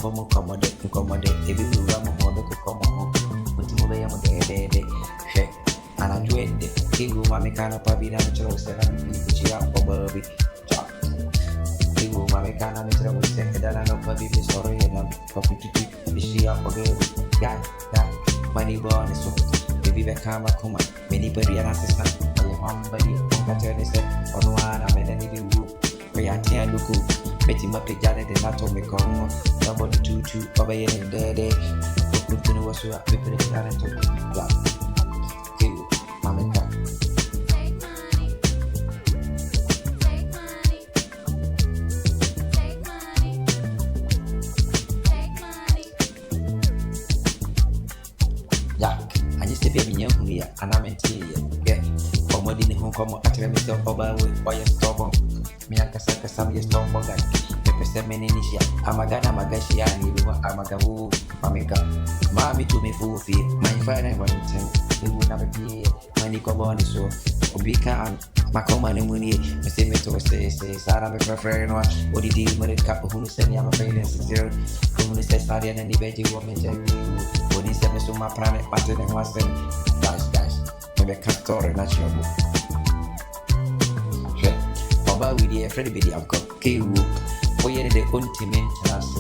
over Mucommodate, if you run more the Cocomo, with Mobile Day, shake, and I do it. He will make kind of puppy natural 7 feet for Bobby. He will make kind of natural second that I know puppy is sorry and I'm copy to be she up for good. Guy, money born is so. Baby, back come back home. Many body and assistant. Somebody, I'm turn this on one. I'm in any view. We are 10 look. Betting my picture and not to make on. Somebody to over in the day. Put to know what's up. People in the and I'm in tea. Yeah, for more than who come at me so over with for your stubborn. Me and Casaka some years stubborn. The person many initial. I'm a gashi, I'm a gawu, Mamika. Mammy to me full fee. My father went to they would never be money come on so. Obika and Macoma and Muni, the same to say, Sarah, my preferred one. What did you make a couple who send you a friend zero? Who says Sadian and the veggie woman tell you. What is the best of my planet, but then was then. Guys, maybe I can't store a natural book. Oba with the Freddy Biddy uncle, K.U. For you, the ultimate task.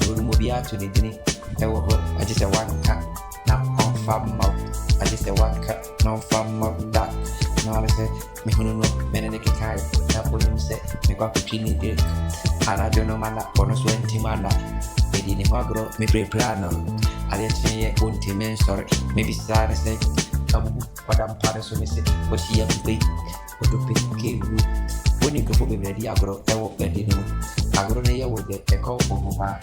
You will move out to the dinner. I just a one cat, not on farm mouth. I just a one cat, no farm mouth that. No, I said, me who know, men in the car, that would you say, me got to clean it. And I don't know, man, that bonus 20 man. Me didn't want to grow, me pre plano. I didn't say ultimate, sorry, maybe sad, I say, but I'm part of so missing, but she have to pay, what to pay, K.U. When you go for me, ready, I grow, I walk at dinner. I grow near with the echo for Mova.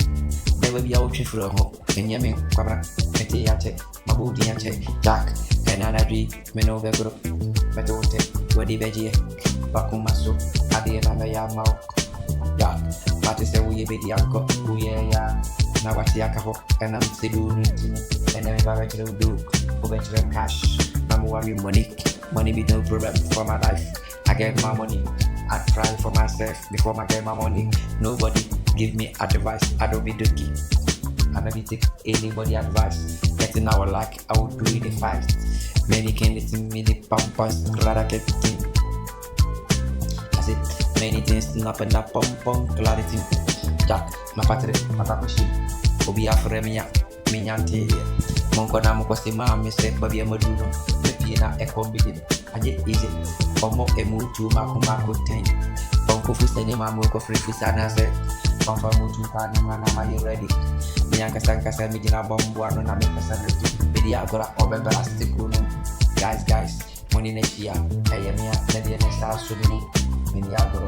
Never be out for a home, and Yamin, Quabra, Metiate, Mabudi and Jack, and Anadri, Menova group, Metote, Wadi Veggie, Bakumaso, Adi and Anayama, Jack, but is a wee baby uncle, we are. Now what's the alcohol and I'm still doing it and then if I went to do over cash. Number one, money be no problem for my life. I get my money, I try for myself before I get my money. Nobody give me advice, I don't be dookie. I never take anybody advice. Getting our luck, I will do it fast. Many can listen me the pampas, glad I get thing. I said many things up and up, pom clarity. Jack, my patri, my papushi. Obi afre minyante monko na moko se ma me se babi amaduno me pie na e kombidi aje easy omo emutu makuma ko ten onko fusene ma moko free fisana se onfa mutu ka na mana ma you ready mi anka sanka mi dina bombo anu na me pesa no bidi agora obeba astiku no guys money na chia ayemia na dia na sa so ni mi agora.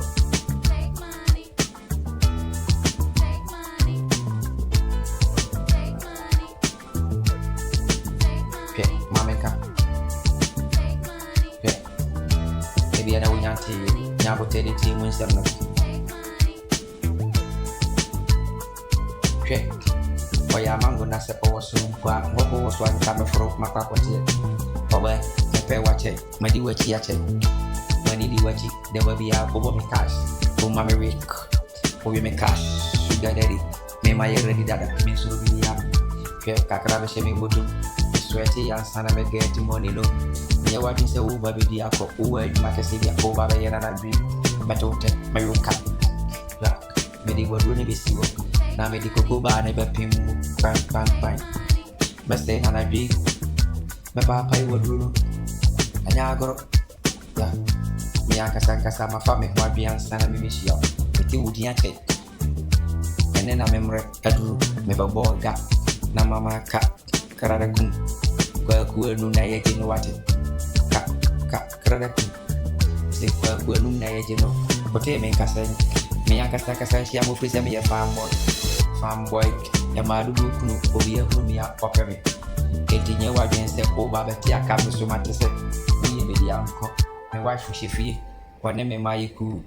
Maybe I will not tell you. Now, tell the team when some check. For your mango, Nasa was soon. What was one time for my papa? Over, I pay watch it. My dear, watch it. When you watch it, there will be a over me cash. Oh, Mammy Rick. Oh, you make cash. Sugar daddy. May my ready that means to be young. Kakaraba shaming bottom. Sweaty and son of a get money low. You want to say, oh, baby, the alcohol, oh, I might say, oh, baby, and I dream. But don't take my room cat. Look, maybe what really be see. Now, maybe go by never pin, fine. But say, and I dream. My papa would rule. And I go, yeah. Me, I can say, my family, my being son of me, she up. It would yet take. And then I remember a drew, maybe a boy got. Now, mamma cat, Karadakun. Well, cool, no, I didn't know what it. Karadakun. Say, well, cool, no, I didn't know. But they make us say, me, I can say, she am with me a farm boy, a madu, who be a room, me up, pocket me. 18 years against the old Baba Tia Camus, so much to say, me, the uncle, my wife, she free, what name am I cool?